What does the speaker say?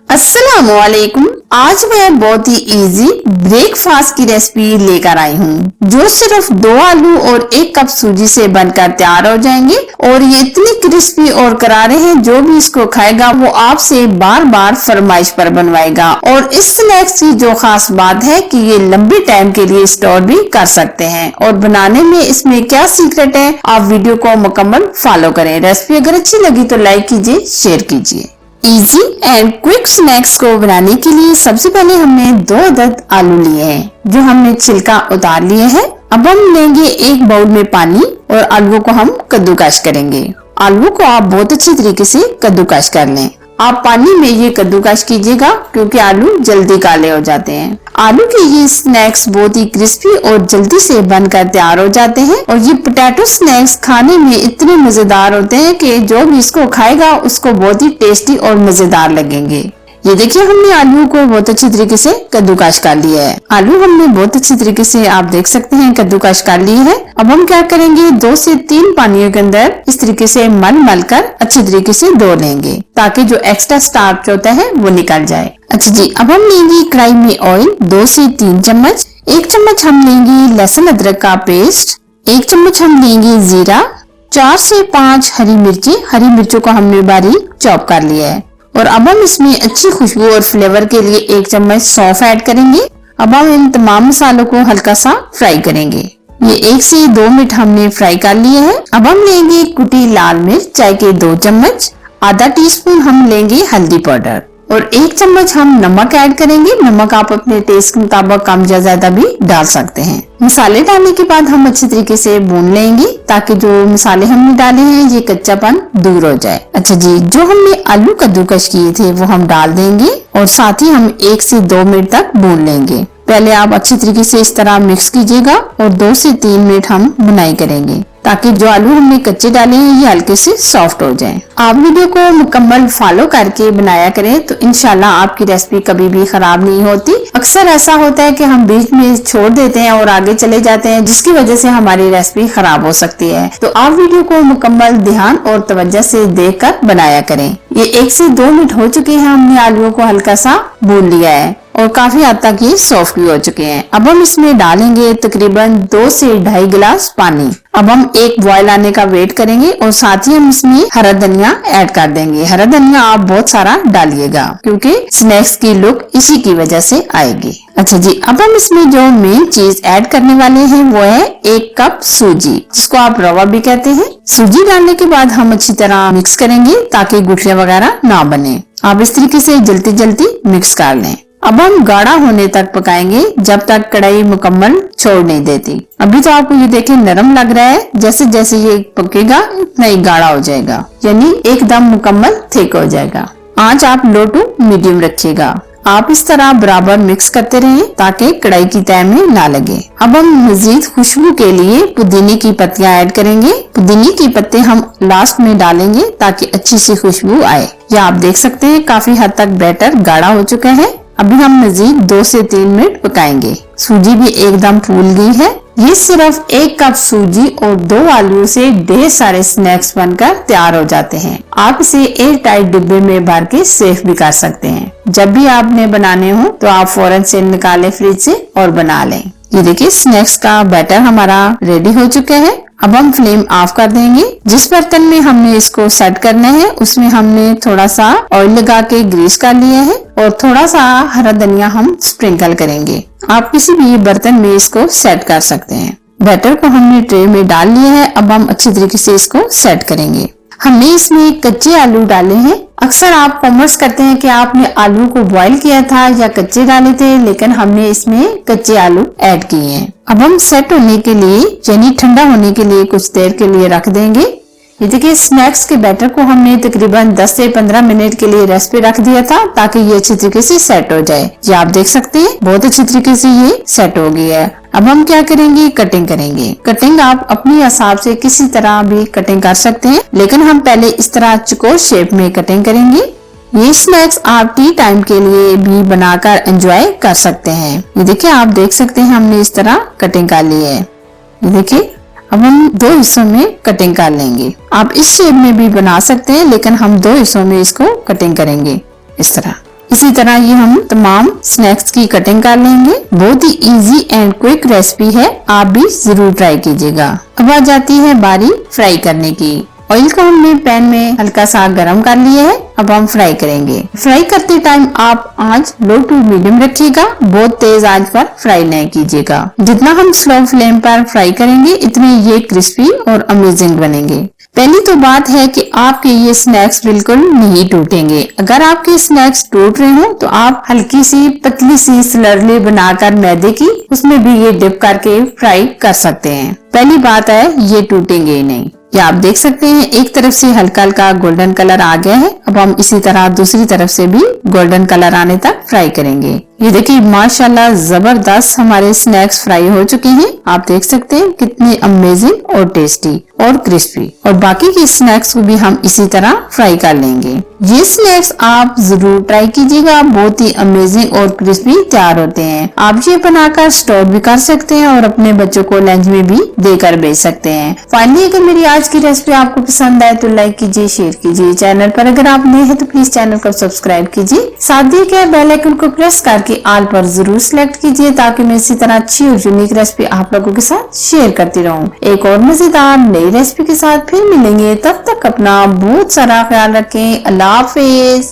अस्सलामुअलैकुम। आज मैं बहुत ही इजी ब्रेकफास्ट की रेसिपी लेकर आई हूँ जो सिर्फ 2 आलू और 1 कप सूजी से बनकर तैयार हो जाएंगे और ये इतनी क्रिस्पी और करारे हैं, जो भी इसको खाएगा वो आपसे बार बार फरमाइश पर बनवाएगा। और इस स्नैक्स की जो खास बात है कि ये लंबे टाइम के लिए स्टोर भी कर सकते हैं। और बनाने में इसमें क्या सीक्रेट है, आप वीडियो को मुकम्मल फॉलो करें। रेसिपी अगर अच्छी लगी तो लाइक कीजिए, शेयर कीजिए। इजी एंड क्विक स्नैक्स को बनाने के लिए सबसे पहले हमने 2 अदद आलू लिए हैं जो हमने छिलका उतार लिए हैं। अब हम लेंगे 1 बाउल में पानी और आलू को हम कद्दूकस करेंगे। आलू को आप बहुत अच्छी तरीके से कद्दूकस कर लें। आप पानी में ये कद्दूकस कीजिएगा क्योंकि आलू जल्दी काले हो जाते हैं। आलू के ये स्नैक्स बहुत ही क्रिस्पी और जल्दी से बनकर तैयार हो जाते हैं और ये पोटैटो स्नैक्स खाने में इतने मजेदार होते हैं कि जो भी इसको खाएगा उसको बहुत ही टेस्टी और मजेदार लगेंगे। ये देखिए, हमने आलू को बहुत अच्छी तरीके से कद्दूकस कर लिया है। आलू हमने बहुत अच्छी तरीके से, आप देख सकते हैं, कद्दूकस कर लिए है। अब हम क्या करेंगे, 2 से 3 पानियों के अंदर इस तरीके से मल कर अच्छी तरीके से धो लेंगे ताकि जो एक्स्ट्रा स्टार्च होता है वो निकल जाए। अच्छा जी, अब हम लेंगे कढ़ाई में ऑयल 2 से 3 चम्मच। 1 चम्मच हम लेंगे लहसुन अदरक का पेस्ट। 1 चम्मच हम लेंगे जीरा। 4 से 5 हरी मिर्ची। हरी मिर्चों को हमने बारीक चॉप कर लिया है। और अब हम इसमें अच्छी खुशबू और फ्लेवर के लिए 1 चम्मच सौंफ ऐड करेंगे। अब हम इन तमाम मसालों को हल्का सा फ्राई करेंगे। ये 1 से 2 मिनट हमने फ्राई कर लिए हैं। अब हम लेंगे कुटी लाल मिर्च चाय के 2 चम्मच। आधा टीस्पून हम लेंगे हल्दी पाउडर और 1 चम्मच हम नमक ऐड करेंगे। नमक आप अपने टेस्ट के मुताबिक कम या ज्यादा भी डाल सकते हैं। मसाले डालने के बाद हम अच्छी तरीके से भून लेंगे ताकि जो मसाले हमने डाले हैं ये कच्चापन दूर हो जाए। अच्छा जी, जो हमने आलू कद्दूकस किए थे वो हम डाल देंगे और साथ ही हम 1 से 2 मिनट तक भून लेंगे। पहले आप अच्छी तरीके से इस तरह मिक्स कीजिएगा और 2 से 3 मिनट हम भुनाई करेंगे ताकि जो आलू हमने कच्चे डाले हैं ये हल्के से सॉफ्ट हो जाएं। आप वीडियो को मुकम्मल फॉलो करके बनाया करें तो इंशाल्लाह आपकी रेसिपी कभी भी खराब नहीं होती। अक्सर ऐसा होता है कि हम बीच में छोड़ देते हैं और आगे चले जाते हैं जिसकी वजह से हमारी रेसिपी खराब हो सकती है। तो आप वीडियो को मुकम्मल ध्यान और तवज्जो से देखकर बनाया करें। ये 1 से 2 मिनट हो चुके हैं, हमने आलूओं को हल्का सा भून लिया है और काफी हद तक ये सॉफ्ट भी हो चुके हैं। अब हम इसमें डालेंगे तकरीबन 2 से 2.5 गिलास पानी। अब हम 1 बॉयल आने का वेट करेंगे और साथ ही हम इसमें हरा धनिया ऐड कर देंगे। हरा धनिया आप बहुत सारा डालिएगा क्योंकि स्नैक्स की लुक इसी की वजह से आएगी। अच्छा जी, अब हम इसमें जो मेन चीज ऐड करने वाले हैं वो है 1 कप सूजी, जिसको आप रवा भी कहते हैं। सूजी डालने के बाद हम अच्छी तरह मिक्स करेंगे ताकि गुठलियां वगैरह ना बने। आप इस तरीके से जल्दी जल्दी मिक्स कर लें। अब हम गाढ़ा होने तक पकाएंगे जब तक कढ़ाई मुकम्मल छोड़ नहीं देती। अभी तो आपको ये देखें नरम लग रहा है, जैसे जैसे ये पकेगा इतना ही गाढ़ा हो जाएगा, यानी एकदम मुकम्मल थिक हो जाएगा। आंच आप लो टू मीडियम रखिएगा। आप इस तरह बराबर मिक्स करते रहें ताकि कढ़ाई की तह में ना लगे। अब हम मजीद खुशबू के लिए पुदीने की पत्तियां ऐड करेंगे। पुदीने की पत्ते हम लास्ट में डालेंगे ताकि अच्छी सी खुशबू आए। या आप देख सकते हैं काफी हद तक बैटर गाढ़ा हो चुका है। अभी हम मजीद 2 से 3 मिनट पकाएंगे। सूजी भी एकदम फूल गई है। ये सिर्फ 1 कप सूजी और 2 आलू से ढेर सारे स्नैक्स बनकर तैयार हो जाते हैं। आप इसे एयर टाइट डिब्बे में भर के सेफ भी कर सकते हैं। जब भी आपने बनाने हो तो आप फौरन से निकालें फ्रिज से और बना लें। ये देखिए, स्नैक्स का बैटर हमारा रेडी हो चुका है। अब हम फ्लेम ऑफ कर देंगे। जिस बर्तन में हमने इसको सेट करना है उसमें हमने थोड़ा सा ऑयल लगा के ग्रीस कर लिया है और थोड़ा सा हरा धनिया हम स्प्रिंकल करेंगे। आप किसी भी बर्तन में इसको सेट कर सकते हैं। बैटर को हमने ट्रे में डाल लिया है। अब हम अच्छी तरीके से इसको सेट करेंगे। हमने इसमें कच्चे आलू डाले हैं। अक्सर आप कॉमर्स करते हैं कि आपने आलू को बॉईल किया था या कच्चे डाले थे, लेकिन हमने इसमें कच्चे आलू ऐड किए हैं। अब हम सेट होने के लिए यानी ठंडा होने के लिए कुछ देर के लिए रख देंगे। ये देखिए, स्नैक्स के बैटर को हमने तकरीबन 10 से 15 मिनट के लिए रेस्ट पे रख दिया था ताकि ये अच्छी तरीके से सेट हो जाए। ये आप देख सकते हैं बहुत अच्छी तरीके से ये सेट हो गया है। अब हम क्या करेंगे, कटिंग करेंगे। कटिंग आप अपने हिसाब से किसी तरह भी कटिंग कर सकते हैं, लेकिन हम पहले इस तरह चौकोर शेप में कटिंग करेंगे। ये स्नैक्स आप टी टाइम के लिए भी बनाकर एंजॉय कर सकते हैं। ये देखिए, आप देख सकते हैं हमने इस तरह कटिंग कर ली है। ये देखिए, अब हम 2 हिस्सों में कटिंग कर लेंगे। आप इस शेप में भी बना सकते हैं, लेकिन हम 2 हिस्सों में इसको कटिंग करेंगे इस तरह। इसी तरह ये हम तमाम स्नैक्स की कटिंग कर लेंगे। बहुत ही इजी एंड क्विक रेसिपी है, आप भी जरूर ट्राई कीजिएगा। अब आ जाती है बारी फ्राई करने की। ऑयल को हमने पैन में हल्का सा गरम कर लिया है, अब हम फ्राई करेंगे। फ्राई करते टाइम आप आंच लो टू मीडियम रखिएगा, बहुत तेज आंच पर फ्राई नहीं कीजिएगा। जितना हम स्लो फ्लेम पर फ्राई करेंगे इतने ये क्रिस्पी और अमेजिंग बनेंगे। पहली तो बात है कि आपके ये स्नैक्स बिल्कुल नहीं टूटेंगे। अगर आपके स्नैक्स टूट रहे हो तो आप हल्की सी पतली सी स्लर्ली बनाकर मैदे की उसमें भी ये डिप करके फ्राई कर सकते हैं। पहली बात है ये टूटेंगे ही नहीं। ये आप देख सकते हैं एक तरफ से हल्का हल्का गोल्डन कलर आ गया है। अब हम इसी तरह दूसरी तरफ से भी गोल्डन कलर आने तक फ्राई करेंगे। ये देखिए माशाल्लाह जबरदस्त हमारे स्नैक्स फ्राई हो चुके हैं। आप देख सकते हैं कितनी अमेजिंग और टेस्टी और क्रिस्पी। और बाकी के स्नैक्स को भी हम इसी तरह फ्राई कर लेंगे। ये स्नैक्स आप जरूर ट्राई कीजिएगा, बहुत ही अमेजिंग और क्रिस्पी तैयार होते हैं। आप ये बनाकर स्टोर भी कर सकते हैं और अपने बच्चों को लंच में भी देकर भेज सकते हैं। फाइनली अगर मेरी आज की रेसिपी आपको पसंद आए तो लाइक कीजिए, शेयर कीजिए। चैनल पर अगर आप नए हैं तो प्लीज चैनल को सब्सक्राइब कीजिए। साथ दिए गए बेल आइकन को प्रेस करके ऑल पर जरूर सिलेक्ट कीजिए ताकि मैं इसी तरह अच्छी और यूनिक रेसिपी आप लोगों के साथ शेयर करती रहूं। एक और मजेदार नई रेसिपी के साथ फिर मिलेंगे, तब तक अपना बहुत सारा ख्याल रखें। अल्लाह हाफिज।